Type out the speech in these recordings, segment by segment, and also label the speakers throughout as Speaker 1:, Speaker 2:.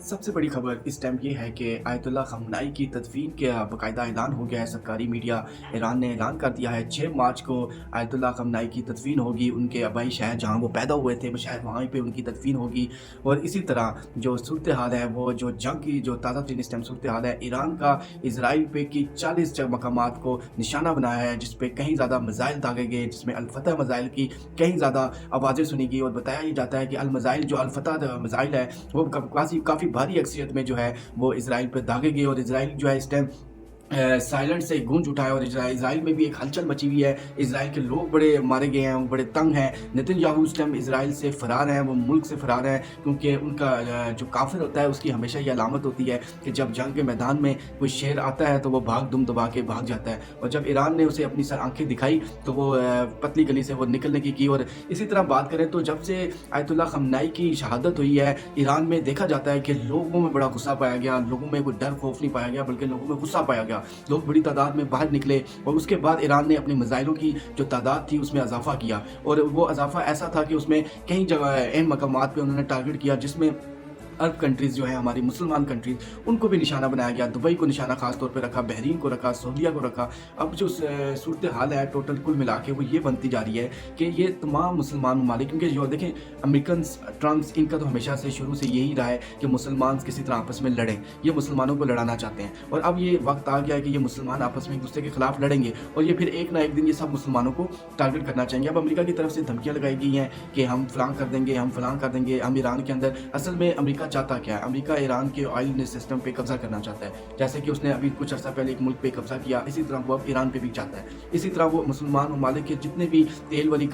Speaker 1: सबसे बड़ी खबर इस टाइम ये है कि आयतुल्लाह खamenei की तदफीन का बाकायदा ऐलान हो गया है। सरकारी मीडिया ईरान ने ऐलान कर दिया है 6 मार्च को आयतुल्लाह खamenei की तदफीन होगी। उनके आबाई शहर जहाँ वो पैदा हुए थे, वो शायद वहाँ पे उनकी तदफीन होगी। और इसी तरह जो सूरत हाल है, वो जो जंग की जो ताज़ा तरीन इस टाइम सूरत हाल है, ईरान का इसराइल पे की 40 मकामात को निशाना बनाया है, जिस पे कहीं ज़्यादा मिसाइल दागे गए, जिसमें अल-फतह मिसाइल की कहीं ज़्यादा आवाज़ें सुनी गई। और बताया ये जाता है कि अल-फतह मिसाइल है, वो काफ़ी भारी अक्सियत में जो है वो इसराइल पे दागे गए। और इसराइल जो है इस टाइम साइलेंट से गूंज उठा है। और इसराइल में भी एक हलचल मची हुई है। इसराइल के लोग बड़े मारे गए हैं, वो बड़े तंग हैं। नेतन्याहू इस टाइम इसराइल से फ़रार हैं, वो मुल्क से फ़रार हैं, क्योंकि उनका जो काफिर होता है उसकी हमेशा ये अलामत होती है कि जब जंग के मैदान में कोई शेर आता है तो वो दुम दबा के भाग जाता है। और जब ईरान ने उसे अपनी सर आंखें दिखाई तो वो पतली गली से वो निकलने की। और इसी तरह बात करें तो जब से आयतुल्लाह खamenei की शहादत हुई है, ईरान में देखा जाता है कि लोगों में बड़ा गुस्सा पाया गया, लोगों में कोई डर खौफ नहीं पाया गया, बल्कि लोगों में गुस्सा पाया गया। लोग बड़ी तादाद में बाहर निकले। और उसके बाद ईरान ने अपने मिसाइलों की जो तादाद थी उसमें इजाफा किया। और वो इजाफा ऐसा था कि उसमें कई जगह अहम मकामात पे उन्होंने टारगेट किया, जिसमें अरब कंट्रीज़ जो है, हमारी मुसलमान कंट्रीज़, उनको भी निशाना बनाया गया। दुबई को निशाना खास तौर पे रखा, बहरीन को रखा, सऊदीया को रखा। अब जो सूरत हाल है टोटल कुल मिला के वो ये बनती जा रही है कि ये तमाम मुसलमान ममालिक, क्योंकि जो देखें अमेरिकन्स, ट्रम्प्स, इनका तो हमेशा से शुरू से यही रहा है कि मुसलमान किसी तरह आपस में लड़ें, ये मुसलमानों को लड़ाना चाहते हैं। और अब ये वक्त आ गया है कि ये मुसलमान आपस में एक दूसरे के खिलाफ लड़ेंगे, और ये फिर एक ना एक दिन ये सब मुसलमानों को टारगेट करना चाहेंगे। अब अमेरिका की तरफ से धमकियाँ लगाई गई हैं कि हम फलां कर देंगे, हम फलां कर देंगे, हम ईरान के अंदर। असल में अमेरिका चाहता क्या है? अमेरिका ईरान के ऑयल सिस्टम पे कब्जा करना चाहता है, जैसे कि उसने अभी कुछ अर्सा पहले एक मुल्क पे कब्जा किया। इसी तरह वो अब ईरान पे भी चाहता है। इसी तरह वो मुसलमान ममालिक के जितने भी तेल वाली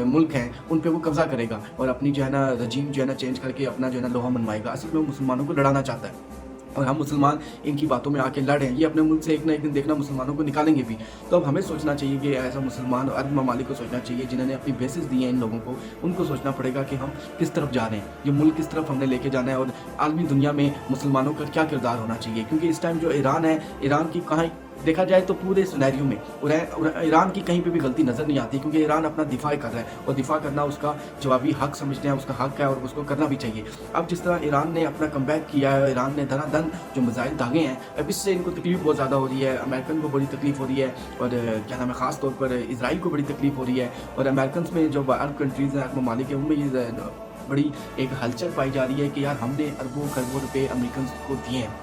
Speaker 1: मुल्क हैं उन पे वो कब्जा करेगा और अपनी जो है ना रजीम जो है ना चेंज करके अपना जो है ना लोहा मनवाएगा। असल में वो मुसलमानों को लड़ाना चाहता है, और हम मुसलमान इनकी बातों में आके लड़ रहे हैं। ये अपने मुल्क से एक ना एक दिन देखना मुसलमानों को निकालेंगे भी। तो अब हमें सोचना चाहिए कि ऐसा मुसलमान अरब ममालिक को सोचना चाहिए जिन्होंने अपनी बेसिस दी हैं इन लोगों को, उनको सोचना पड़ेगा कि हम किस तरफ जा रहे हैं, ये मुल्क किस तरफ हमने लेके जाना है, और आलमी दुनिया में मुसलमानों का क्या किरदार होना चाहिए। क्योंकि इस टाइम जो ईरान है, ईरान की कहाँ देखा जाए तो पूरे सिनेरियो में ईरान की कहीं पे भी गलती नज़र नहीं आती, क्योंकि ईरान अपना दिफा कर रहा है, और दिफा करना उसका जवाबी हक समझते हैं, उसका हक है और उसको करना भी चाहिए। अब जिस तरह ईरान ने अपना कमबैक किया है, ईरान ने धनाधन जो मिसाइल दागे हैं, अब इससे इनको तकलीफ बहुत ज़्यादा हो रही है। अमेरिकन को बड़ी तकलीफ हो रही है, और क्या नाम है, ख़ास तौर पर इसराइल को बड़ी तकलीफ हो रही है। और अमेरिकन में जो अरब कंट्रीज़ हैं, अरब ममालिक हैं, उनमें ये बड़ी एक हलचल पाई जा रही है कि यार हमने अरबों खरबों रुपये अमेरिकन को दिए हैं,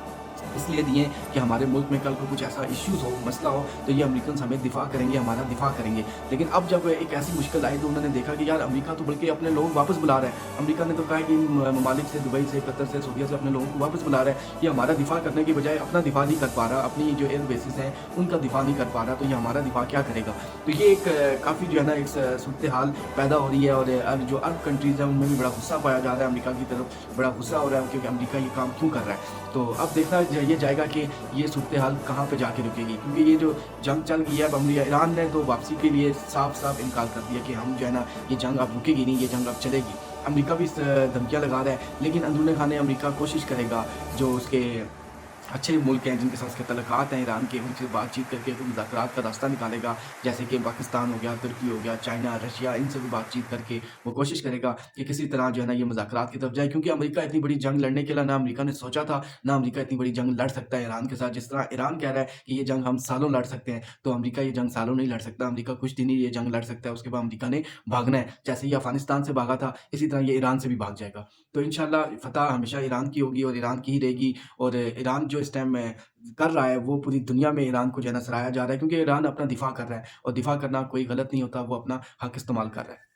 Speaker 1: इसलिए दिए कि हमारे मुल्क में कल को कुछ ऐसा इश्यूज़ हो, मसला हो, तो ये अमेरिकन हमें दिफा करेंगे, हमारा दिफा करेंगे। लेकिन अब जब एक ऐसी मुश्किल आई तो उन्होंने देखा कि यार अमेरिका तो बल्कि अपने लोग वापस बुला रहा है। अमेरिका ने तो कहा कि ममालिक से, दुबई से, कतर से, सऊदीया से अपने लोगों को वापस बुला रहा है। ये हमारा दिफा करने की बजाय अपना दिफा नहीं कर पा रहा, अपनी जो एयर बेसिस हैं उनका दिफा नहीं कर पा रहा, तो ये हमारा दिफा क्या करेगा। तो ये एक काफ़ी जो है ना एक सूरत हाल पैदा हो रही है। और जो अरब कंट्रीज़ हैं उनमें भी बड़ा गुस्सा पाया जा रहा है, अमेरिका की तरफ बड़ा गुस्सा हो रहा है कि अमेरिका ये काम क्यों कर रहा है। तो अब देखना ये जाएगा कि ये सूरत हाल कहाँ पे जाके रुकेगी, क्योंकि ये जो जंग चल गई है, अब ईरान ने तो वापसी के लिए साफ साफ इनकार कर दिया कि हम जो है ना ये जंग अब रुकेगी नहीं, ये जंग अब चलेगी। अमेरिका भी धमकियाँ लगा रहा है, लेकिन अंदरूनी खाने अमेरिका कोशिश करेगा जो उसके अच्छे मुल्क हैं जिनके साथ उसके तल्लुकात हैं ईरान के, उनसे बातचीत करके तो मुज़ाकरात का रास्ता निकालेगा। जैसे कि पाकिस्तान हो गया, तुर्की हो गया, चाइना, रशिया, इनसे भी बातचीत करके वो कोशिश करेगा कि किसी तरह जो है ना ये मुज़ाकरात की तरफ जाए। क्योंकि अमेरिका इतनी बड़ी जंग लड़ने के लिए ना अमेरिका ने सोचा था, ना अमेरिका इतनी बड़ी जंग लड़ सकता है ईरान के साथ। जिस तरह ईरान कह रहा है कि ये जंग हम सालों लड़ सकते हैं, तो अमेरिका ये जंग सालों नहीं लड़ सकता। अमेरिका कुछ दिन ही ये जंग लड़ सकता है, उसके बाद अमेरिका ने भागना है। जैसे ये अफगानिस्तान से भागा था, इसी तरह ये ईरान से भी भाग जाएगा। तो इंशाल्लाह फ़तह हमेशा ईरान की होगी और ईरान की ही रहेगी। और ईरान जो इस टाइम कर रहा है वो पूरी दुनिया में ईरान को जो है ना सराहा जा रहा है, क्योंकि ईरान अपना दिफा कर रहा है, और दिफा करना कोई गलत नहीं होता, वो अपना हक इस्तेमाल कर रहा है।